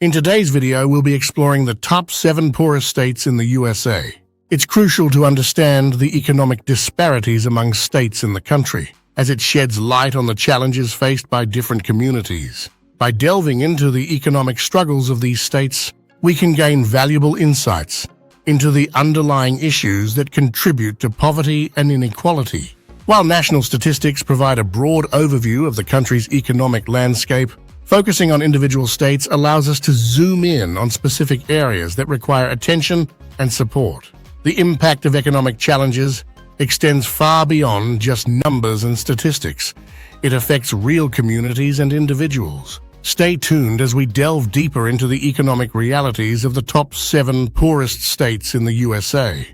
In today's video, we'll be exploring the top 7 poorest states in the USA. It's crucial to understand the economic disparities among states in the country, as it sheds light on the challenges faced by different communities. By delving into the economic struggles of these states, we can gain valuable insights into the underlying issues that contribute to poverty and inequality. While national statistics provide a broad overview of the country's economic landscape, focusing on individual states allows us to zoom in on specific areas that require attention and support. The impact of economic challenges extends far beyond just numbers and statistics. It affects real communities and individuals. Stay tuned as we delve deeper into the economic realities of the top 7 poorest states in the USA.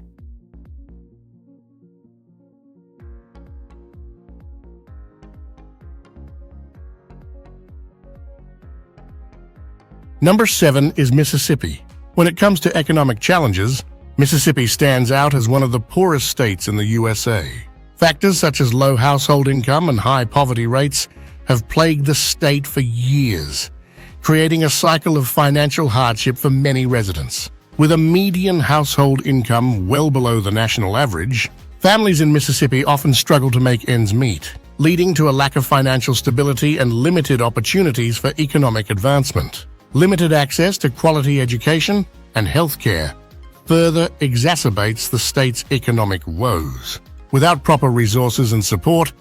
Number 7 is Mississippi. When it comes to economic challenges, Mississippi stands out as one of the poorest states in the USA. Factors such as low household income and high poverty rates have plagued the state for years, creating a cycle of financial hardship for many residents. With a median household income well below the national average, families in Mississippi often struggle to make ends meet, leading to a lack of financial stability and limited opportunities for economic advancement. Limited access to quality education and healthcare further exacerbates the state's economic woes. Without proper resources and support,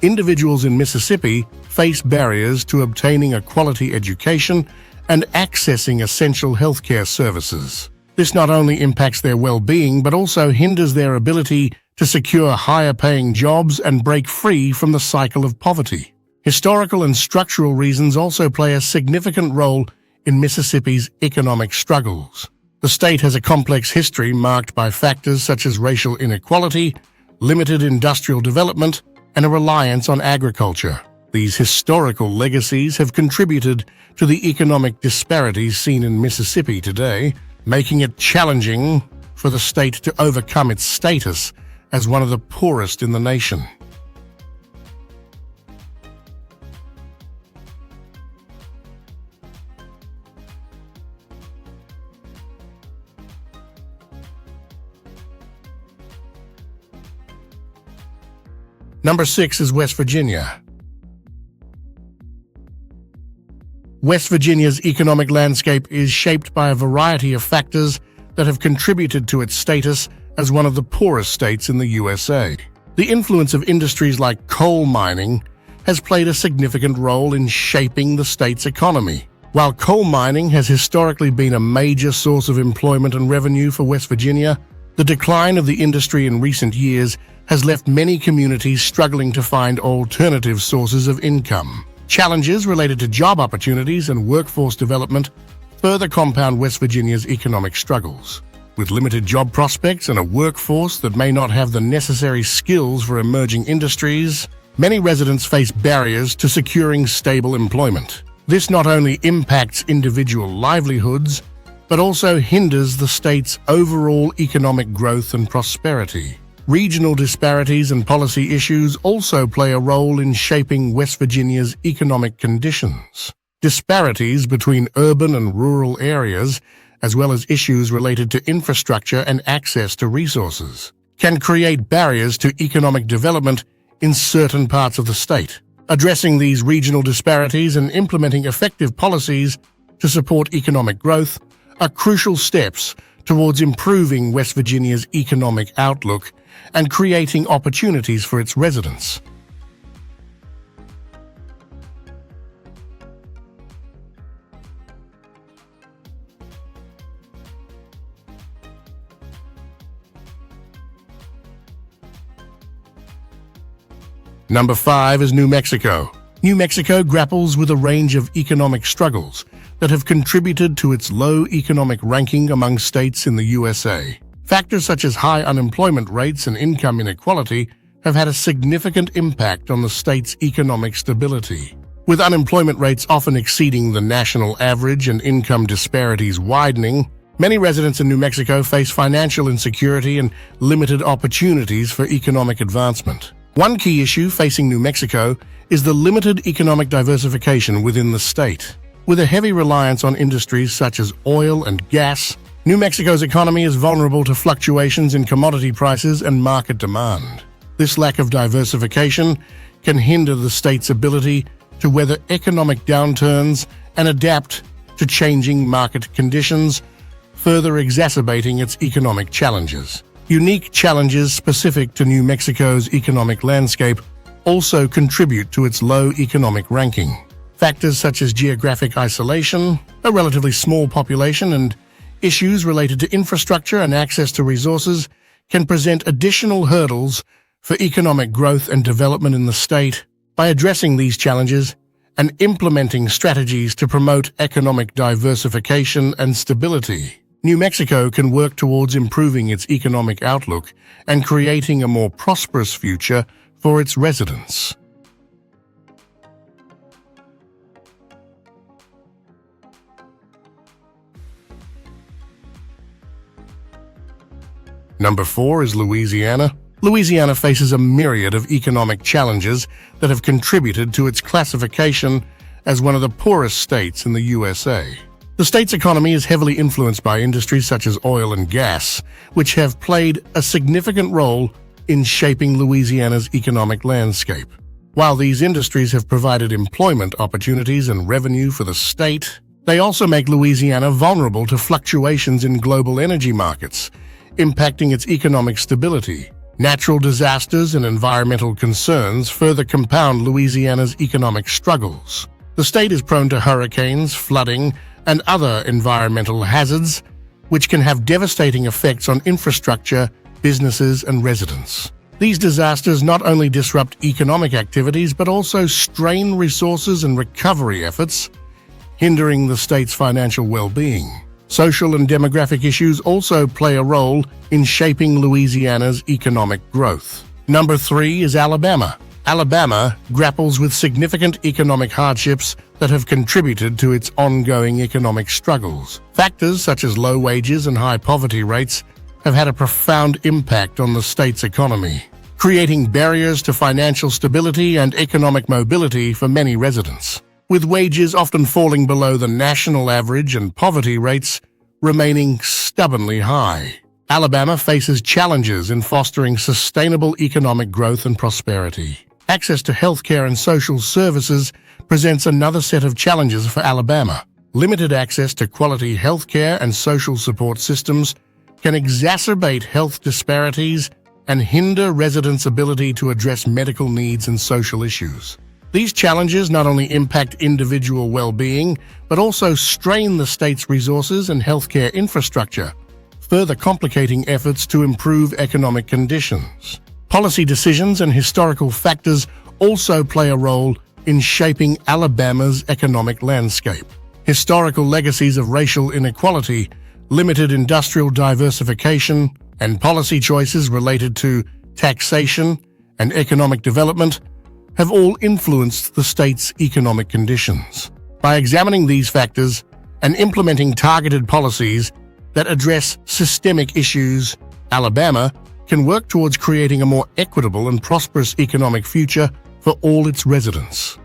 individuals in Mississippi face barriers to obtaining a quality education and accessing essential healthcare services. This not only impacts their well-being, but also hinders their ability to secure higher-paying jobs and break free from the cycle of poverty. Historical and structural reasons also play a significant role in Mississippi's economic struggles. The state has a complex history marked by factors such as racial inequality, limited industrial development, and a reliance on agriculture. These historical legacies have contributed to the economic disparities seen in Mississippi today, making it challenging for the state to overcome its status as one of the poorest in the nation. Number 6 is West Virginia. West Virginia's economic landscape is shaped by a variety of factors that have contributed to its status as one of the poorest states in the USA. The influence of industries like coal mining has played a significant role in shaping the state's economy. While coal mining has historically been a major source of employment and revenue for West Virginia, the decline of the industry in recent years has left many communities struggling to find alternative sources of income. Challenges related to job opportunities and workforce development further compound West Virginia's economic struggles. With limited job prospects and a workforce that may not have the necessary skills for emerging industries, many residents face barriers to securing stable employment. This not only impacts individual livelihoods, but also hinders the state's overall economic growth and prosperity. Regional disparities and policy issues also play a role in shaping West Virginia's economic conditions. Disparities between urban and rural areas, as well as issues related to infrastructure and access to resources, can create barriers to economic development in certain parts of the state. Addressing these regional disparities and implementing effective policies to support economic growth are crucial steps towards improving West Virginia's economic outlook and creating opportunities for its residents. Number 5 is New Mexico. New Mexico grapples with a range of economic struggles that have contributed to its low economic ranking among states in the USA. Factors such as high unemployment rates and income inequality have had a significant impact on the state's economic stability. With unemployment rates often exceeding the national average and income disparities widening, many residents in New Mexico face financial insecurity and limited opportunities for economic advancement. One key issue facing New Mexico is the limited economic diversification within the state. With a heavy reliance on industries such as oil and gas, New Mexico's economy is vulnerable to fluctuations in commodity prices and market demand. This lack of diversification can hinder the state's ability to weather economic downturns and adapt to changing market conditions, further exacerbating its economic challenges. Unique challenges specific to New Mexico's economic landscape also contribute to its low economic ranking. Factors such as geographic isolation, a relatively small population, and issues related to infrastructure and access to resources can present additional hurdles for economic growth and development in the state. By addressing these challenges and implementing strategies to promote economic diversification and stability, New Mexico can work towards improving its economic outlook and creating a more prosperous future for its residents. Number 4 is Louisiana. Louisiana faces a myriad of economic challenges that have contributed to its classification as one of the poorest states in the USA. The state's economy is heavily influenced by industries such as oil and gas, which have played a significant role in shaping Louisiana's economic landscape. While these industries have provided employment opportunities and revenue for the state, they also make Louisiana vulnerable to fluctuations in global energy markets, impacting its economic stability. Natural disasters and environmental concerns further compound Louisiana's economic struggles. The state is prone to hurricanes, flooding, and other environmental hazards, which can have devastating effects on infrastructure, businesses, and residents. These disasters not only disrupt economic activities but also strain resources and recovery efforts, hindering the state's financial well-being. Social and demographic issues also play a role in shaping Louisiana's economic growth. Number 3 is Alabama. Alabama grapples with significant economic hardships that have contributed to its ongoing economic struggles. Factors such as low wages and high poverty rates have had a profound impact on the state's economy, creating barriers to financial stability and economic mobility for many residents. With wages often falling below the national average and poverty rates remaining stubbornly high, Alabama faces challenges in fostering sustainable economic growth and prosperity. Access to healthcare and social services presents another set of challenges for Alabama. Limited access to quality healthcare and social support systems can exacerbate health disparities and hinder residents' ability to address medical needs and social issues. These challenges not only impact individual well-being, but also strain the state's resources and healthcare infrastructure, further complicating efforts to improve economic conditions. Policy decisions and historical factors also play a role in shaping Alabama's economic landscape. Historical legacies of racial inequality, limited industrial diversification, and policy choices related to taxation and economic development have all influenced the state's economic conditions. By examining these factors and implementing targeted policies that address systemic issues, Alabama can work towards creating a more equitable and prosperous economic future for all its residents.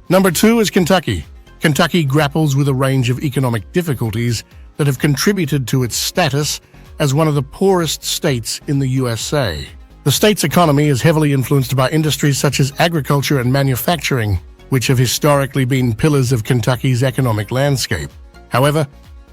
Number 2 is Kentucky. Kentucky grapples with a range of economic difficulties that have contributed to its status as one of the poorest states in the USA. The state's economy is heavily influenced by industries such as agriculture and manufacturing, which have historically been pillars of Kentucky's economic landscape. However,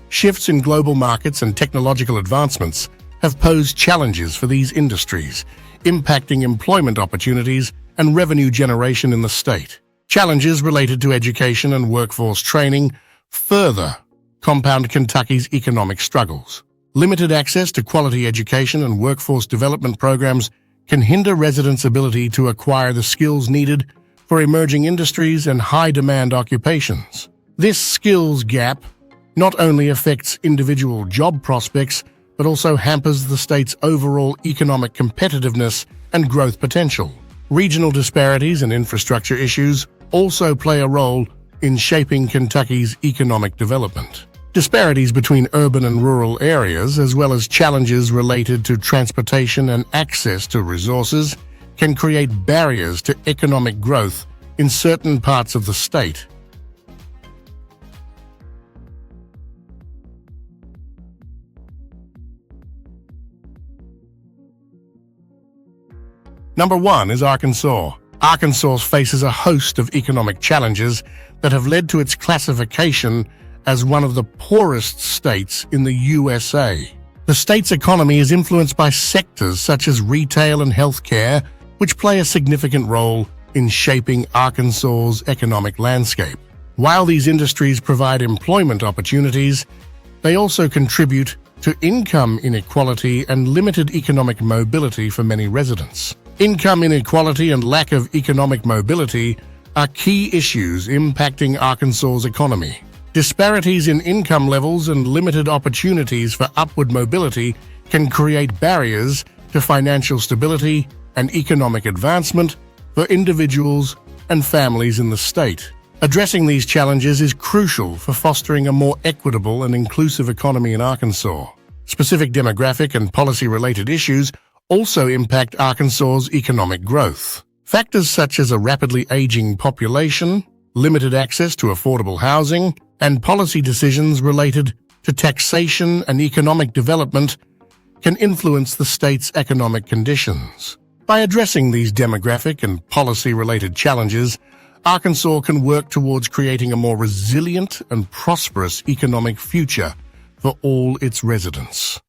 shifts in global markets and technological advancements have posed challenges for these industries, impacting employment opportunities and revenue generation in the state. Challenges related to education and workforce training further compound Kentucky's economic struggles. Limited access to quality education and workforce development programs can hinder residents' ability to acquire the skills needed for emerging industries and high-demand occupations. This skills gap not only affects individual job prospects, but also hampers the state's overall economic competitiveness and growth potential. Regional disparities and infrastructure issues also play a role in shaping Kentucky's economic development. Disparities between urban and rural areas, as well as challenges related to transportation and access to resources, can create barriers to economic growth in certain parts of the state. Number 1 is Arkansas. Arkansas faces a host of economic challenges that have led to its classification as one of the poorest states in the USA. The state's economy is influenced by sectors such as retail and healthcare, which play a significant role in shaping Arkansas's economic landscape. While these industries provide employment opportunities, they also contribute to income inequality and limited economic mobility for many residents. Income inequality and lack of economic mobility are key issues impacting Arkansas's economy. Disparities in income levels and limited opportunities for upward mobility can create barriers to financial stability and economic advancement for individuals and families in the state. Addressing these challenges is crucial for fostering a more equitable and inclusive economy in Arkansas. Specific demographic and policy-related issues also impact Arkansas's economic growth. Factors such as a rapidly aging population, limited access to affordable housing, and policy decisions related to taxation and economic development can influence the state's economic conditions. By addressing these demographic and policy-related challenges, Arkansas can work towards creating a more resilient and prosperous economic future for all its residents.